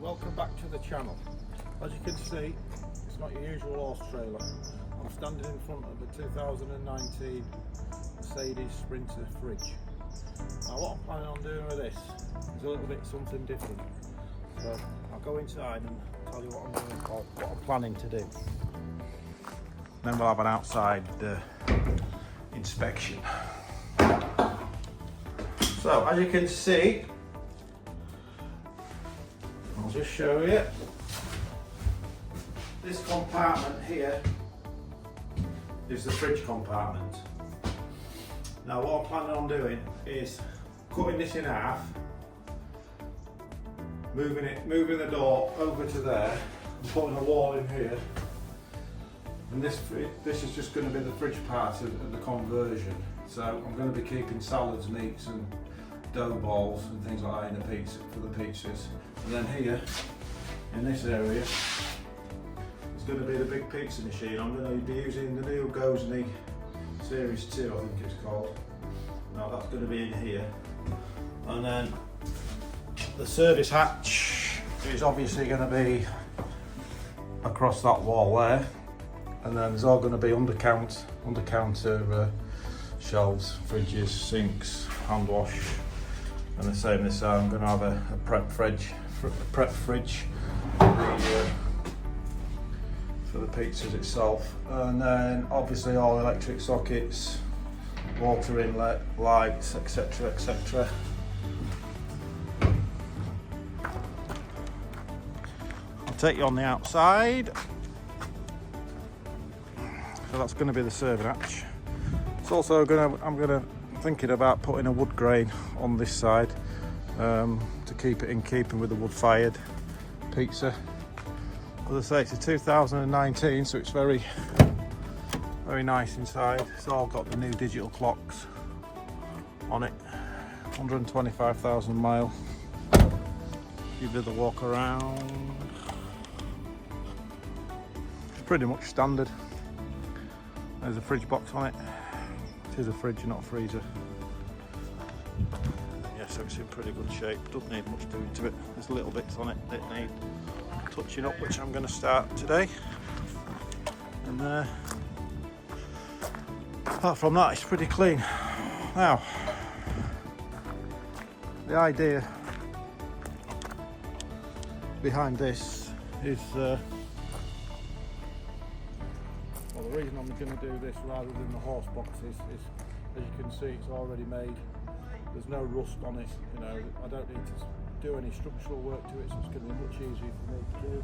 Welcome back to the channel. As you can see, it's not your usual horse trailer. I'm standing in front of the 2019 Mercedes Sprinter fridge. Now what I'm planning on doing with this is a little bit something different. So I'll go inside and tell you what I'm doing, or what I'm planning to do. Then we'll have an outside inspection. So as you can see, I'll just show you. This compartment here is the fridge compartment. Now what I'm planning on doing is cutting this in half, moving the door over to there, and putting a wall in here. And this is just going to be the fridge part of the conversion. So I'm going to be keeping salads, meats and dough balls and things like that in the pizza for the pizzas. And then here, in this area, is going to be the big pizza machine. I'm going to be using the new Gozney Series 2, I think it's called. Now that's going to be in here. And then the service hatch is obviously going to be across that wall there. And then there's all going to be under counter shelves, fridges, sinks, hand wash. And the same this side, I'm going to have a prep fridge for the pizzas itself. And then obviously all electric sockets, water inlet, lights, etc, etc. I'll take you on the outside. So that's going to be the serving hatch. It's also I'm thinking about putting a wood grain on this side to keep it in keeping with the wood-fired pizza. As I say, it's a 2019, so it's very nice inside. It's all got the new digital clocks on it. 125,000 mile. Give it a walk around. It's pretty much standard. There's a fridge box on it. It is a fridge, not a freezer. Yeah, so it's in pretty good shape. Doesn't need much doing to it. There's little bits on it that need touching up, which I'm going to start today. And apart from that, it's pretty clean. Now, the idea behind this is the reason I'm going to do this rather than the horse boxes is, as you can see, it's already made. There's no rust on it, you know. I don't need to do any structural work to it, so it's going to be much easier for me to do.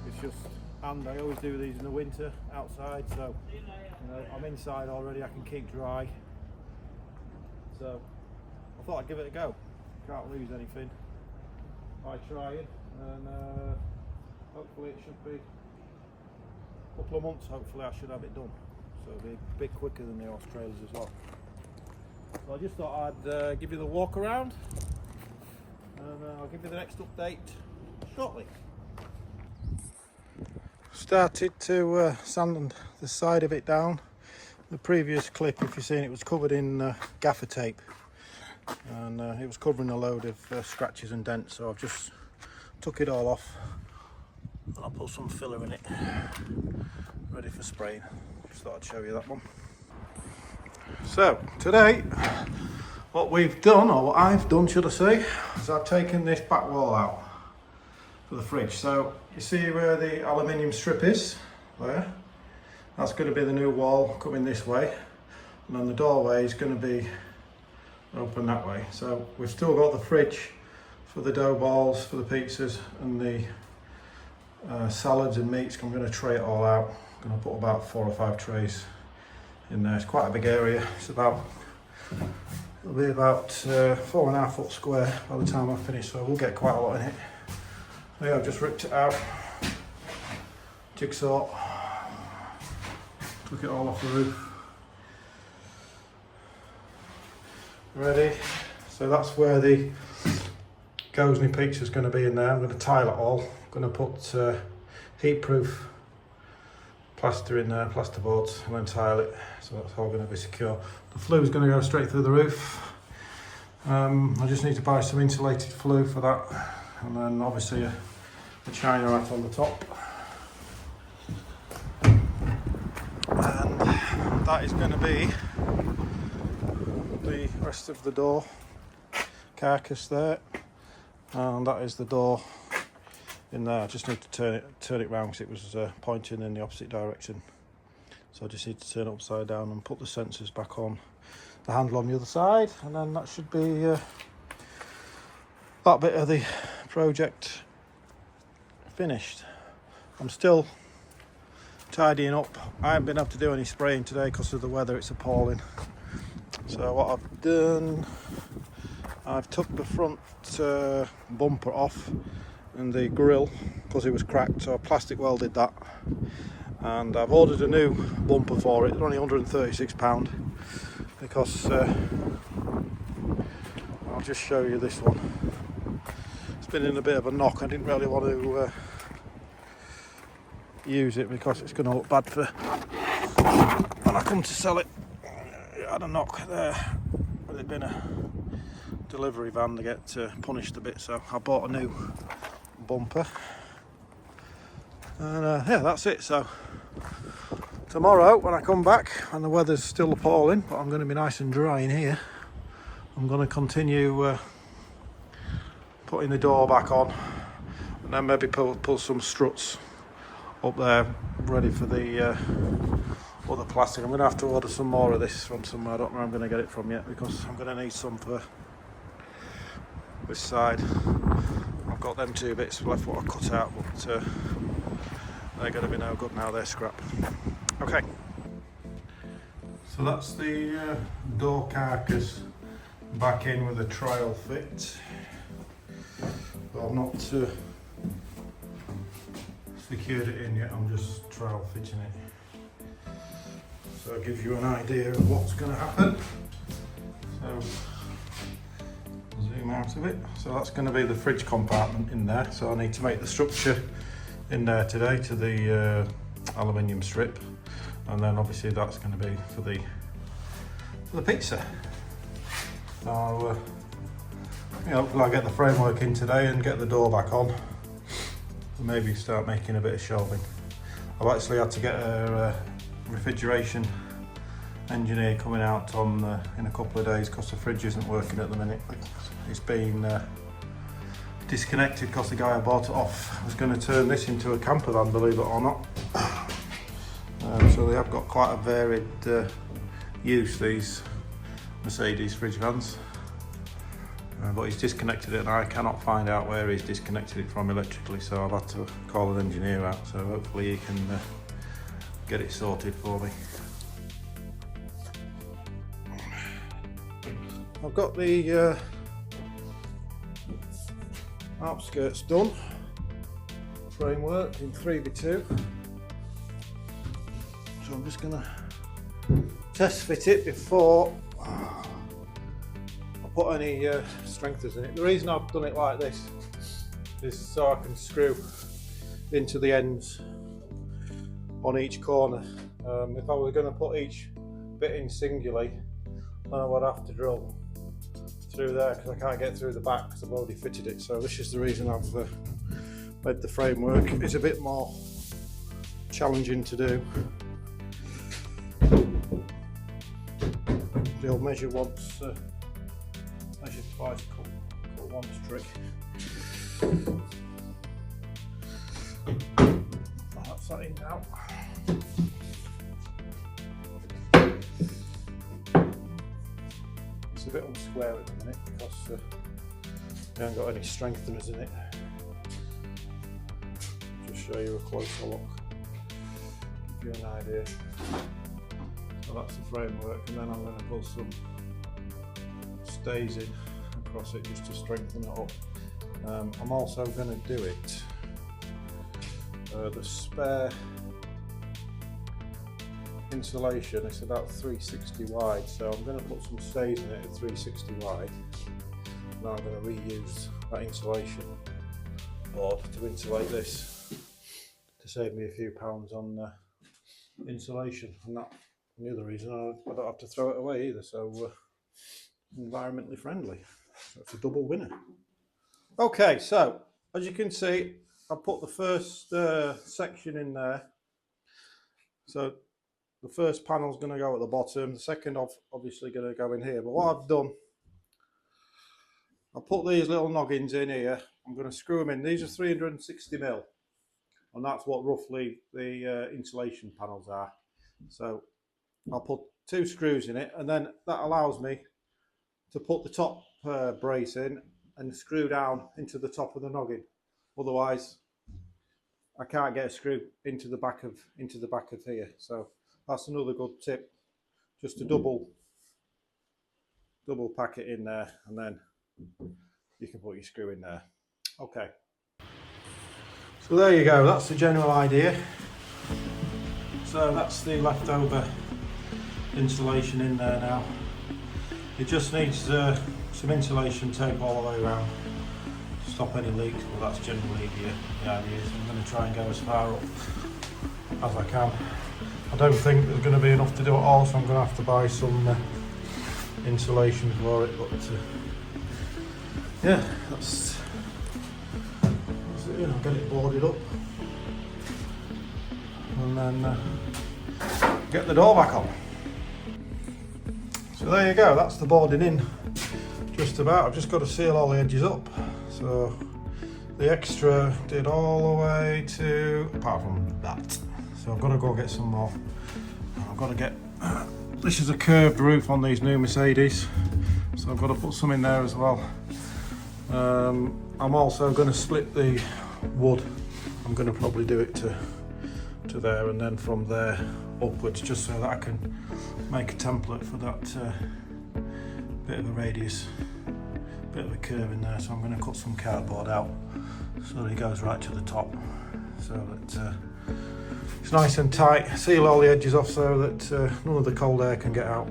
It's just, and I always do these in the winter outside, so you know, I'm inside already, I can keep dry. So I thought I'd give it a go. Can't lose anything by trying, and hopefully it should be couple of months, hopefully I should have it done, so it'll be a bit quicker than the horse trailers as well. So I just thought I'd give you the walk around, and I'll give you the next update shortly. Started to sand the side of it down. The previous clip, if you've seen it, was covered in gaffer tape, and it was covering a load of scratches and dents, so I've just took it all off. I'll put some filler in it, ready for spraying. Just thought I'd show you that one. So today, what we've done, or what I've done should I say, is I've taken this back wall out for the fridge. So you see where the aluminium strip is there? That's going to be the new wall coming this way, and then the doorway is going to be open that way. So we've still got the fridge for the dough balls, for the pizzas and the salads and meats. I'm going to tray it all out. I'm going to put about 4 or 5 trays in there. It's quite a big area. It'll be about 4.5 foot square by the time I finish, so we'll get quite a lot in it. So yeah, I've just ripped it out, jigsaw, took it all off the roof. Ready. So that's where the Gozney pizza is going to be in there. I'm going to tile it all. I'm going to put heat-proof plaster in there, plasterboards, and then tile it. So that's all going to be secure. The flue is going to go straight through the roof. I just need to buy some insulated flue for that. and then obviously a china hat on the top, and that is going to be the rest of the door carcass there, and that is the door in there. I just need to turn it round because it was pointing in the opposite direction, so I just need to turn it upside down and put the sensors back on the handle on the other side, and then that should be that bit of the project finished. I'm still tidying up. I haven't been able to do any spraying today because of the weather. It's appalling. So what I've done, I've took the front bumper off and the grille because it was cracked, so I plastic welded that, and I've ordered a new bumper for it. They're only £136 because I'll just show you this one. It's been in a bit of a knock. I didn't really want to use it because it's going to look bad for when I come to sell it. It had a knock there. Had it been a delivery van, they get punished a bit, so I bought a new bumper, and yeah, that's it. So tomorrow when I come back, and the weather's still appalling, but I'm going to be nice and dry in here, I'm going to continue putting the door back on, and then maybe pull some struts up there ready for the other plastic. I'm going to have to order some more of this from somewhere. I don't know where I'm going to get it from yet, because I'm going to need some for this side. I've got them two bits left what I cut out, but they're going to be no good now, they're scrap. Okay, so that's the door carcass back in with a trial fit, but I've not secured it in yet. I'm just trial fitting it, so it gives you an idea of what's going to happen. So zoom out of it. So that's going to be the fridge compartment in there, so I need to make the structure in there today to the aluminium strip, and then obviously that's going to be for the pizza. So hopefully I'll get the framework in today and get the door back on, and maybe start making a bit of shelving. I've actually had to get a refrigeration engineer coming out on in a couple of days because the fridge isn't working at the minute. It's been disconnected because the guy I bought it off was going to turn this into a camper van, believe it or not. So they have got quite a varied use, these Mercedes fridge vans, but he's disconnected it and I cannot find out where he's disconnected it from electrically, so I've had to call an engineer out, so hopefully he can get it sorted for me. I've got the outskirts done, framework in 3x2, so I'm just going to test fit it before I put any strengthers in it. The reason I've done it like this is so I can screw into the ends on each corner. If I was going to put each bit in singularly, then I would have to drill through there because I can't get through the back because I've already fitted it. So this is the reason I've made the framework. It's a bit more challenging to do. The old measure once, measure twice, cut once trick. That's that in now. It's a bit unsquare at the minute because we haven't got any strengtheners in it. Just show you a closer look, give you an idea. So that's the framework, and then I'm going to put some stays in across it just to strengthen it up. I'm also going to do it the spare insulation. It's about 360 wide, so I'm going to put some stays in it at 360 wide. Now I'm going to reuse that insulation board to insulate this to save me a few pounds on insulation, and that. And the other reason I don't have to throw it away either, so environmentally friendly. So it's a double winner. Okay, so as you can see, I put the first section in there. So the first panel's going to go at the bottom, the second obviously going to go in here. But what I've done, I put these little noggins in here. I'm going to screw them in. These are 360mm, and that's what roughly the insulation panels are. So I'll put 2 screws in it, and then that allows me to put the top brace in and screw down into the top of the noggin. Otherwise, I can't get a screw into the back of here. So that's another good tip, just to double pack it in there, and then you can put your screw in there. Okay. So there you go. That's the general idea. So that's the leftover insulation in there now. It just needs some insulation tape all the way around to stop any leaks, but that's generally the idea. So I'm going to try and go as far up as I can. I don't think there's going to be enough to do it all, so I'm going to have to buy some insulation for it, but yeah, that's it. You know, get it boarded up and then get the door back on. So there you go, that's the boarding in just about. I've just got to seal all the edges up. So the extra did all the way to, apart from that. So I've got to go get some more. I've got to get, this is a curved roof on these new Mercedes, so I've got to put some in there as well. I'm also going to split the wood. I'm going to probably do it to there, and then from there upwards, just so that I can make a template for that bit of a radius, bit of a curve in there. So I'm going to cut some cardboard out so that it goes right to the top, so that it's nice and tight. Seal all the edges off so that none of the cold air can get out.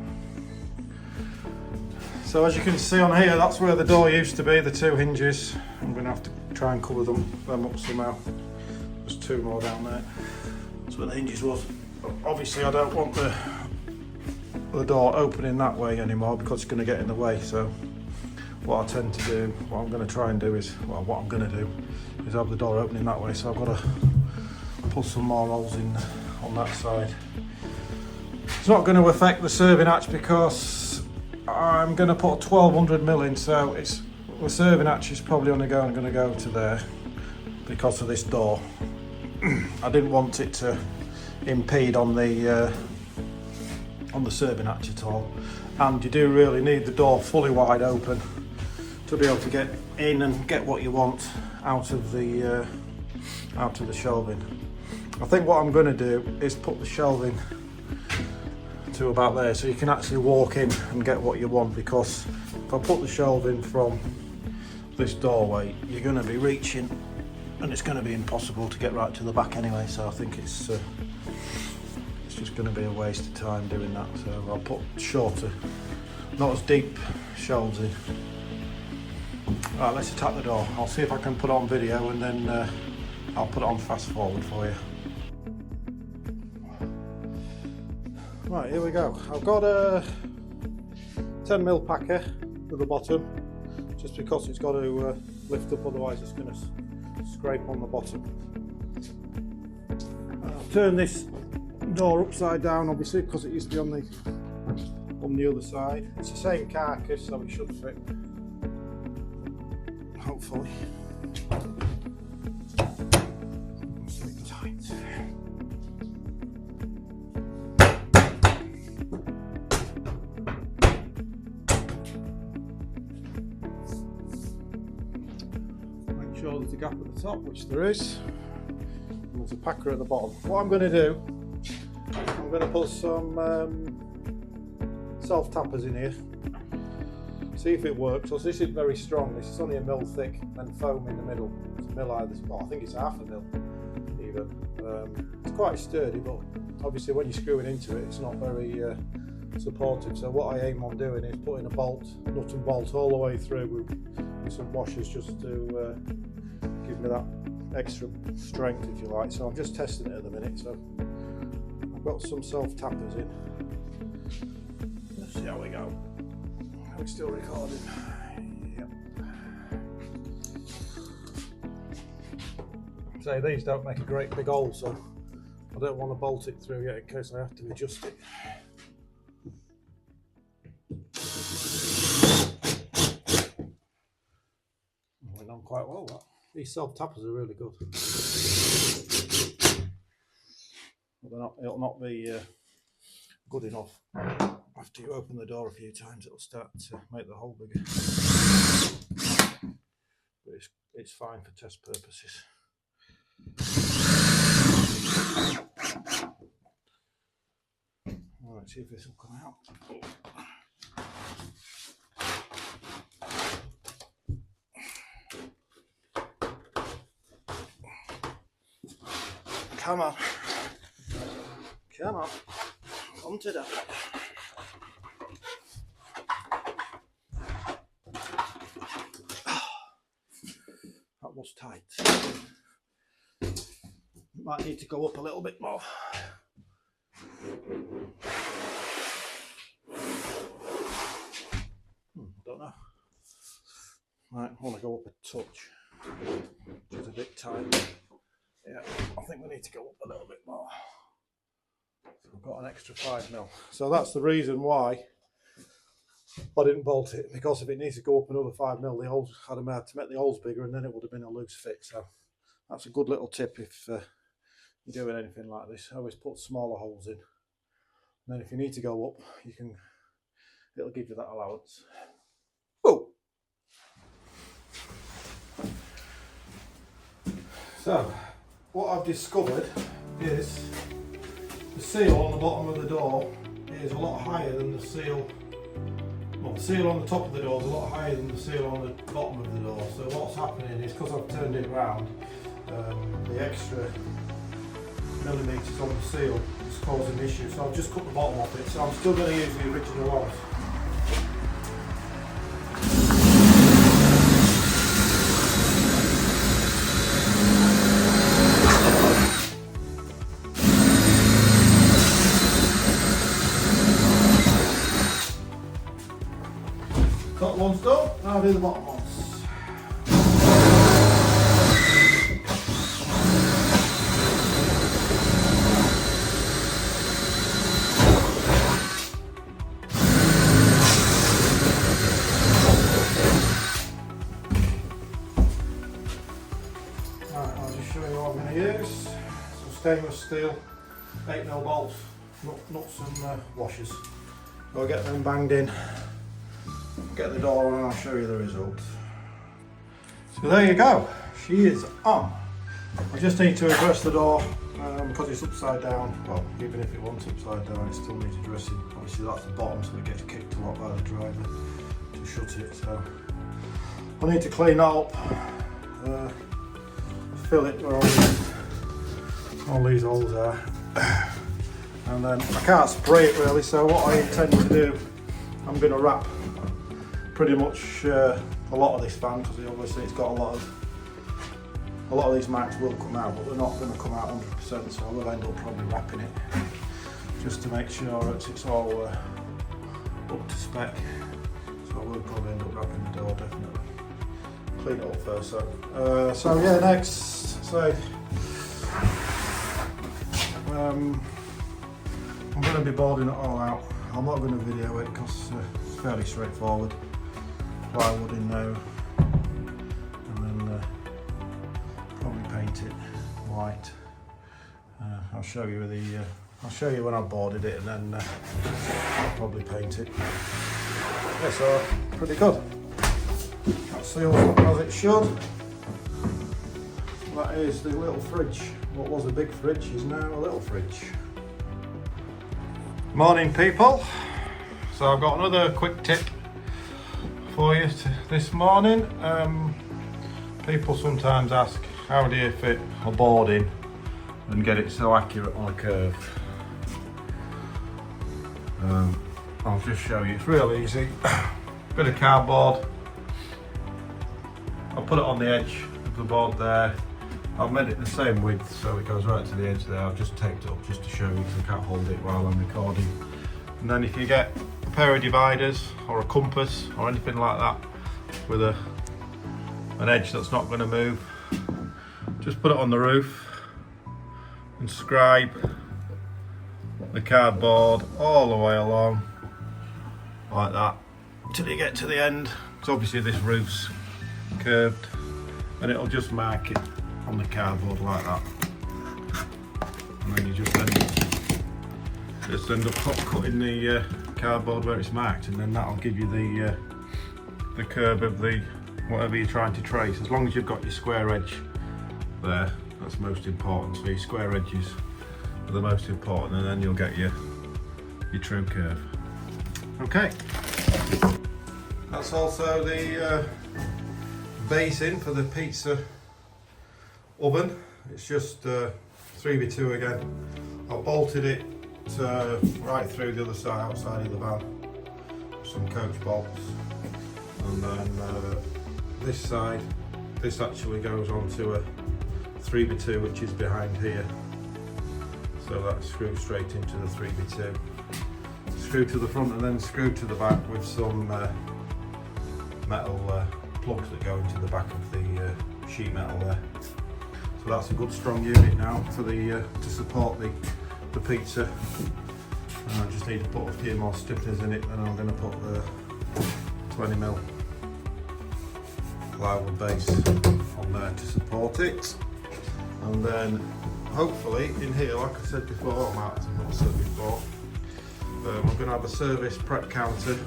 So as you can see on here, that's where the door used to be, the 2 hinges. I'm going to have to try and cover them up somehow. There's 2 more down there. That's where the hinges was. Obviously I don't want the door opening that way anymore because it's going to get in the way. So what I tend to do, what I'm going to try and do is, well, what I'm going to do is have the door opening that way. So I've got to put some more holes in on that side. It's not going to affect the serving hatch because I'm going to put 1200mm in, so the serving hatch is probably only going to go to there because of this door. I didn't want it to impede on the serving hatch at all, and you do really need the door fully wide open to be able to get in and get what you want out of the shelving. I think what I'm going to do is put the shelving to about there, so you can actually walk in and get what you want, because if I put the shelving from this doorway, you're going to be reaching and it's going to be impossible to get right to the back anyway. So I think it's just going to be a waste of time doing that. So I'll put shorter, not as deep shelves in. Right, let's attack the door. I'll see if I can put on video, and then I'll put it on fast forward for you. Right, here we go. I've got a 10mm packer at the bottom, just because it's got to lift up, otherwise it's going to scrape on the bottom. I'll turn this door upside down, obviously, because it used to be on the other side. It's the same carcass, so it should fit, hopefully. Sure there's a gap at the top, which there is, and there's a packer at the bottom. What I'm going to do, I'm going to put some self tappers in here, see if it works. So this isn't very strong, this is only a mil thick and foam in the middle. It's a mil either spot, I think it's half a mil even. It's quite sturdy, but obviously when you're screwing into it, it's not very supportive. So what I aim on doing is putting a bolt, nut and bolt all the way through with some washers, just to give me that extra strength, if you like. So I'm just testing it at the minute. So I've got some self tappers in. Let's see how we go. Are we still recording? Yep. Say these don't make a great big hole, so I don't want to bolt it through yet in case I have to adjust it. Went on quite well, that. These self-tappers are really good. But it'll not be good enough. After you open the door a few times, it'll start to make the hole bigger. But it's fine for test purposes. All right, see if this will come out. Come on. Come on. Come to that. That was tight. Might need to go up a little bit more. Don't know. Right, I want to go up a touch. Just a bit tight. Yeah, I think we need to go up a little bit more. So I've got an extra 5mm. So that's the reason why I didn't bolt it, because if it needs to go up another 5mm, the holes I'd have had to make the holes bigger, and then it would have been a loose fit. So that's a good little tip if you're doing anything like this. Always put smaller holes in. And then if you need to go up, it'll give you that allowance. Whoa! So what I've discovered is the seal on the bottom of the door is a lot higher than the seal. Well, the seal on the top of the door is a lot higher than the seal on the bottom of the door. So what's happening is, because I've turned it round, the extra millimetres on the seal is causing issues. So I've just cut the bottom off it. So I'm still going to use the original ones. Top one's done, now I'll do the bottom ones. Right, I'll just show you what I'm going to use. Some stainless steel 8mm bolts, nuts and washers. I'll get them banged in. Get the door on and I'll show you the result. So there you go, she is on. I just need to address the door because it's upside down. Well, even if it wasn't upside down, it still needs addressing. Obviously that's the bottom, so it gets kicked a lot by the driver to shut it. So I need to clean that up, fill it where all these holes are, and then I can't spray it really. So what I intend to do, I'm going to wrap pretty much a lot of this fan, because obviously it's got a lot of these marks will come out, but they're not going to come out 100%, so I will end up probably wrapping it just to make sure that it's all up to spec. So I will probably end up wrapping the door, definitely. Clean it up first. So yeah, next, so I'm going to be boarding it all out. I'm not going to video it because it's fairly straightforward. Plywood in there, and then probably paint it white. I'll show you when I've boarded it, and then I'll probably paint it. Yeah, so pretty good. That seals as it should. That is the little fridge. What was a big fridge is now a little fridge. Morning people. So I've got another quick tip for you this morning. People sometimes ask, how do you fit a board in and get it so accurate on a curve? I'll just show you, it's real easy. Bit of cardboard, I'll put it on the edge of the board there. I've made it the same width so it goes right to the edge there. I've just taped it up just to show you because I can't hold it while I'm recording. And then if you get a pair of dividers or a compass or anything like that with an edge that's not going to move, just put it on the roof and scribe the cardboard all the way along like that until you get to the end, because obviously this roof's curved, and it'll just mark it on the cardboard like that, and then you just end up cutting the cardboard where it's marked, and then that'll give you the curve of the whatever you're trying to trace, as long as you've got your square edge there. That's most important. So your square edges are the most important, and then you'll get your true curve. Okay, that's also the basing for the pizza oven. It's just 3x2 again. I bolted it right through the other side, outside of the van, some coach bolts, and then this side, this actually goes onto a 3x2 which is behind here, so that screws straight into the 3x2, screw to the front and then screw to the back with some metal plugs that go into the back of the sheet metal there. So that's a good strong unit now for the to support the pizza. And I just need to put a few more stiffeners in it, and I'm going to put the 20mm plywood base on there to support it. And then hopefully in here, like I said before, I've not said before, I'm going to have a service prep counter,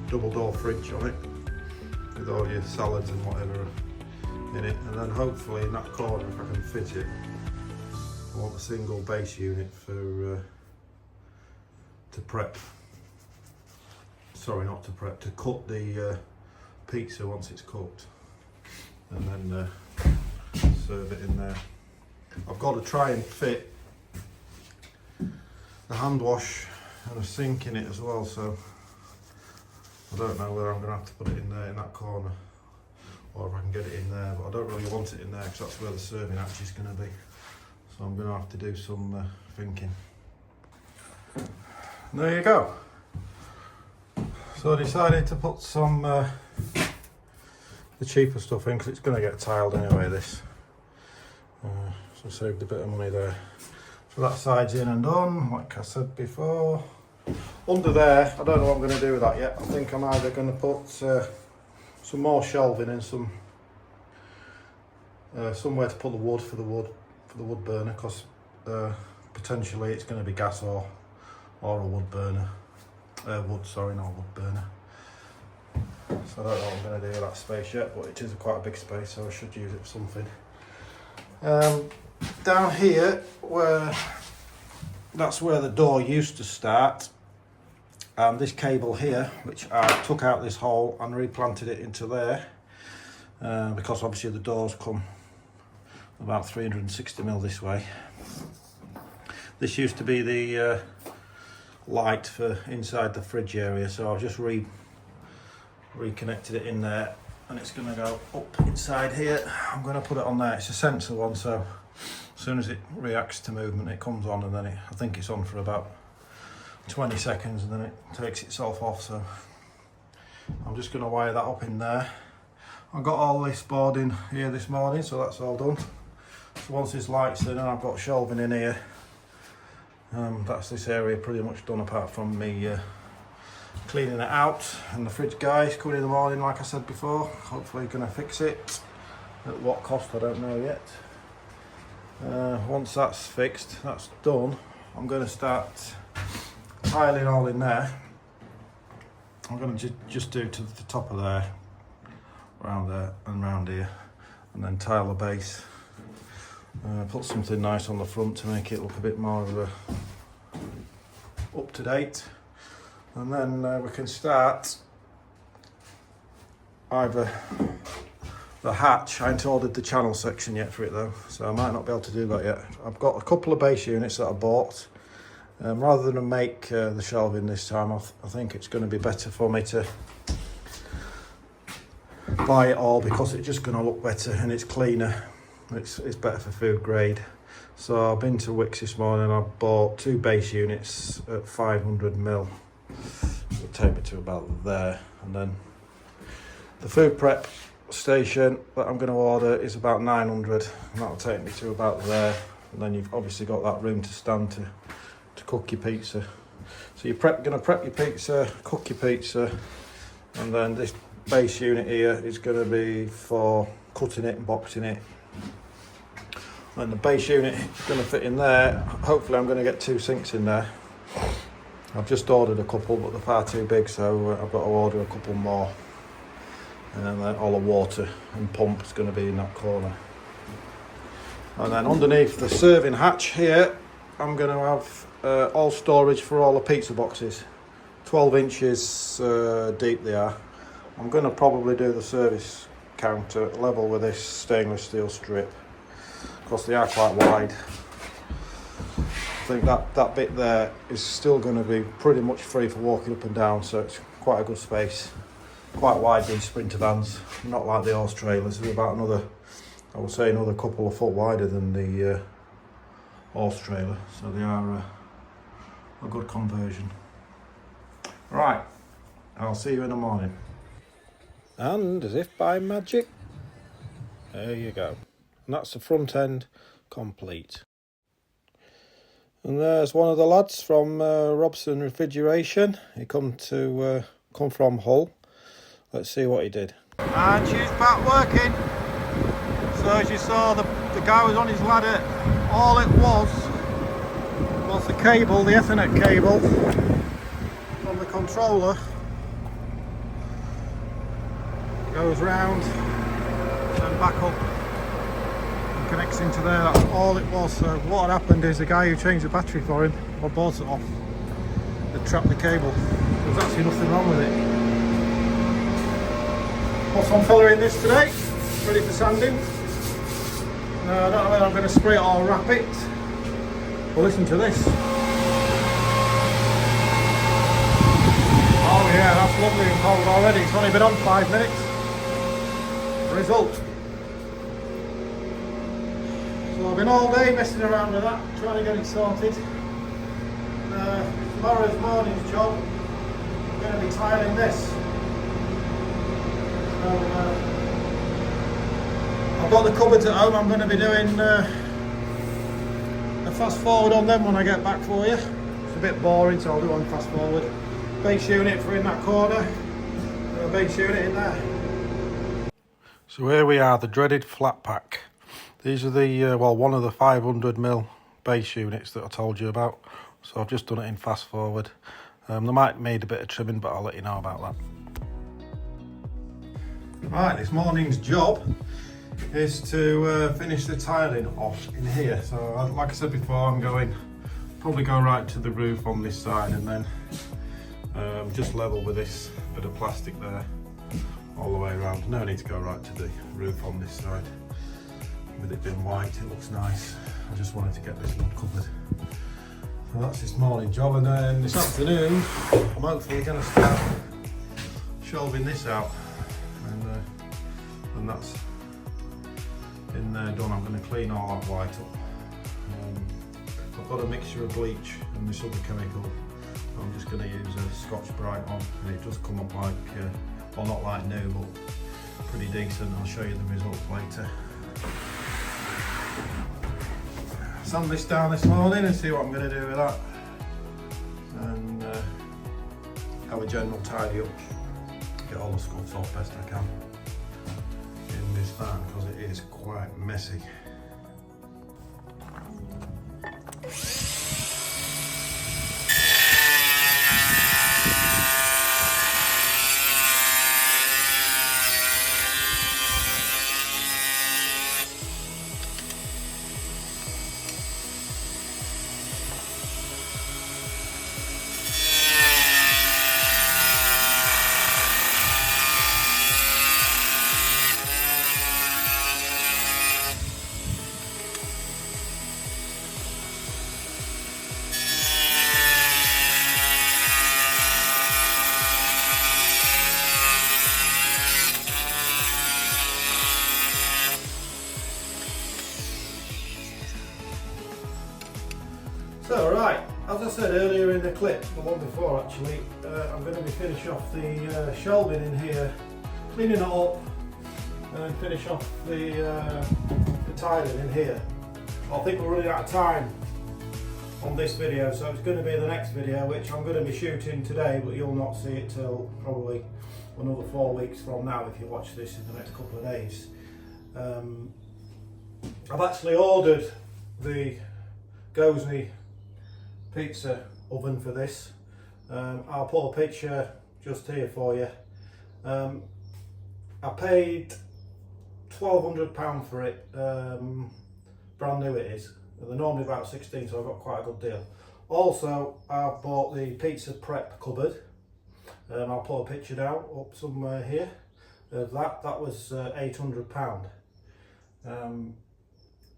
double door fridge on it with all your salads and whatever in it, and then hopefully in that corner, if I can fit it, I want a single base unit for to prep, sorry, not to prep, to cut the pizza once it's cooked, and then serve it in there. I've got to try and fit the hand wash and a sink in it as well, so I don't know whether I'm going to have to put it in there in that corner, or if I can get it in there, but I don't really want it in there because that's where the serving actually is going to be, so I'm going to have to do some thinking. And there you go. So I decided to put some the cheaper stuff in because it's going to get tiled anyway, this. So saved a bit of money there. So that side's in and done, like I said before. Under there, I don't know what I'm going to do with that yet. I think I'm either going to put some more shelving and some somewhere to put the wood for the wood burner, because potentially it's going to be gas or a wood burner. Sorry, not a wood burner. So I don't know what I'm going to do with that space yet, but it is quite a big space, so I should use it for something. Down here, that's where the door used to start, and this cable here, which I took out this hole and replanted it into there, because obviously the doors come about 360mm this way. This used to be the light for inside the fridge area, so I've just reconnected it in there, and it's going to go up inside here. I'm going to put it on there. It's a sensor one, so as soon as it reacts to movement it comes on, and then I think it's on for about 20 seconds and then it takes itself off. So I'm just going to wire that up in there. I've got all this board in here this morning, so that's all done. So once this light's in and I've got shelving in here, that's this area pretty much done, apart from me cleaning it out. And the fridge guy's coming in the morning, like I said before. Hopefully he's going to fix it. At what cost, I don't know yet. Once that's fixed, that's done, I'm going to start tiling all in there. I'm going to just do to the top of there, around there and round here, and then tile the base. Put something nice on the front to make it look a bit more of a up to date, and then we can start either the hatch. I haven't ordered the channel section yet for it though, so I might not be able to do that yet. I've got a couple of base units that I bought. Rather than make the shelving this time, I think it's going to be better for me to buy it all, because it's just going to look better and it's cleaner. It's better for food grade. So I've been to Wickes this morning. I bought 2 base units at 500mm. It'll take me to about there, and then the food prep station that I'm going to order is about 900, and that'll take me to about there. And then you've obviously got that room to stand to cook your pizza. So you're going to prep your pizza, cook your pizza, and then this base unit here is going to be for cutting it and boxing it. And the base unit is going to fit in there. Hopefully I'm going to get 2 sinks in there. I've just ordered a couple, but they're far too big, so I've got to order a couple more. And then all the water and pump is going to be in that corner. And then underneath the serving hatch here, I'm going to have all storage for all the pizza boxes. 12 inches deep they are. I'm going to probably do the service counter level with this stainless steel strip, because they are quite wide. I think that bit there is still going to be pretty much free for walking up and down, so it's quite a good space. Quite wide, these Sprinter vans, not like the horse trailers. They're about another, I would say, another couple of foot wider than the horse trailer, so they are a good conversion. Right, I'll see you in the morning. And as if by magic, there you go. And that's the front end complete. And there's one of the lads from Robson Refrigeration. He come from Hull. Let's see what he did. And she's back working. So as you saw, the guy was on his ladder. All it was the cable, the Ethernet cable from the controller. Goes round and back up and connects into there. That's all it was. So what had happened is the guy who changed the battery for him, or bought it off, had trapped the cable. There was actually nothing wrong with it. Got some filler in this today, ready for sanding. I don't know whether I'm going to spray it or wrap it. Well, listen to this. Oh yeah, that's lovely and cold already. It's only been on 5 minutes. Result. So I've been all day messing around with that, trying to get it sorted. Tomorrow's morning's job, I'm going to be tiling this. So, I've got the cupboards at home. I'm going to be doing a fast forward on them when I get back for you. It's a bit boring, so I'll do one fast forward. Base unit for in that corner, and a base unit in there. So here we are, the dreaded flat pack. These are the, one of the 500mm base units that I told you about. So I've just done it in fast forward. They might need a bit of trimming, but I'll let you know about that. Right, this morning's job is to finish the tiling off in here. So like I said before, I'm going probably go right to the roof on this side, and then just level with this bit of plastic there all the way around. No need to go right to the roof on this side. With it being white, it looks nice. I just wanted to get this one covered. So that's this morning job, and then this afternoon I'm hopefully going to start shelving this out, and that's in there done. I'm going to clean all that white up. I've got a mixture of bleach and this other chemical. I'm just going to use a Scotch Brite on, and it does come up like, well, not like new, but pretty decent. I'll show you the results later. Sand this down this morning and see what I'm going to do with that, and have a general tidy up, get all the scuffs off best I can in this van, because it is quite messy. So right, as I said earlier in the clip, the one before actually, I'm going to be finishing off the shelving in here, cleaning it up, and finish off the tiling in here. I think we're running out of time on this video, so it's going to be the next video, which I'm going to be shooting today, but you'll not see it till probably another 4 weeks from now if you watch this in the next couple of days. I've actually ordered the Gozney pizza oven for this. I'll put a picture just here for you. I paid £1,200 for it, brand new it is. They're normally about 16, so I got quite a good deal. Also, I've bought the pizza prep cupboard. I'll put a picture down up somewhere here of that. That was £800.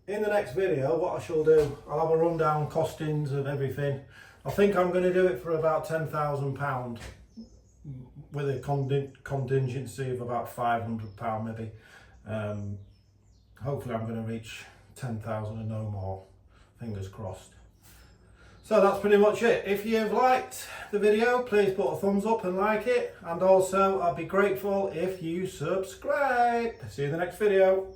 In the next video, what I shall do, I'll have a rundown costings of everything. I think I'm going to do it for about £10,000 with a contingency of about £500 maybe. Hopefully I'm going to reach 10,000 and no more, fingers crossed. So that's pretty much it. If you've liked the video, please put a thumbs up and like it, and also I'd be grateful if you subscribe. See you in the next video.